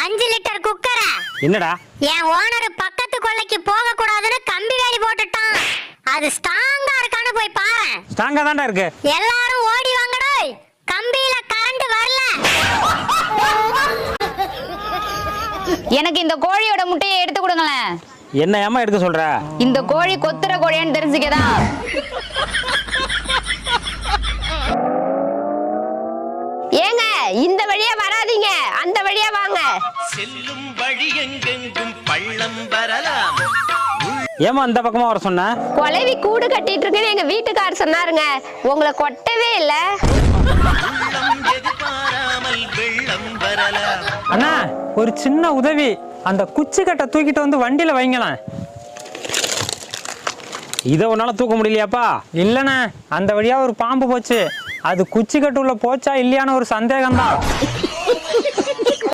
5 litre குக்கர என்னடா என் owner பக்கத்து கொல்லைக்கு போக கூடாதுன்னு கம்பி வேலி போட்டுட்டான். அது ஸ்ட்ராங்கா இருக்கான்னு போய் பாரு. ஸ்ட்ராங்கா தான்டா இருக்கு. எல்லாரும் ஓடி வாங்கடா, கம்பியில கரண்ட் வரல. எனக்கு இந்த கோழியோட முட்டையை எடுத்து கொடுங்களேன். என்ன ஏமா எடுக்க சொல்ற? இந்த கோழி கொத்துற கோழியான்னு தெரிஞ்சுக்கதான். ஏங்க இந்த வழியா வராதீங்க, அந்த வழியா வாங்க. செல்லும் வழி எங்கெங்கும் பள்ளம் வரலாம். ஏமா அந்த பக்கமா வர சொன்ன? கொலைவி கூடு கட்டிட்டு இருக்குன்னு எங்க வீட்டுக்காரர் சொன்னாருங்க. உங்களை கொட்டவே இல்ல. எதிர்பாராமல் வெள்ளம் வரலாம். அண்ணா ஒரு சின்ன உதவி, அந்த குச்சி கட்டை தூக்கிட்டு வந்து வண்டியில வைங்களேன். இதை உன்னால தூக்க முடியலையாப்பா? இல்லண்ணே, அந்த வழியா ஒரு பாம்பு போச்சு. அது குச்சி கட்டு உள்ள போச்சா இல்லையான்னு ஒரு சந்தேகம் தான்.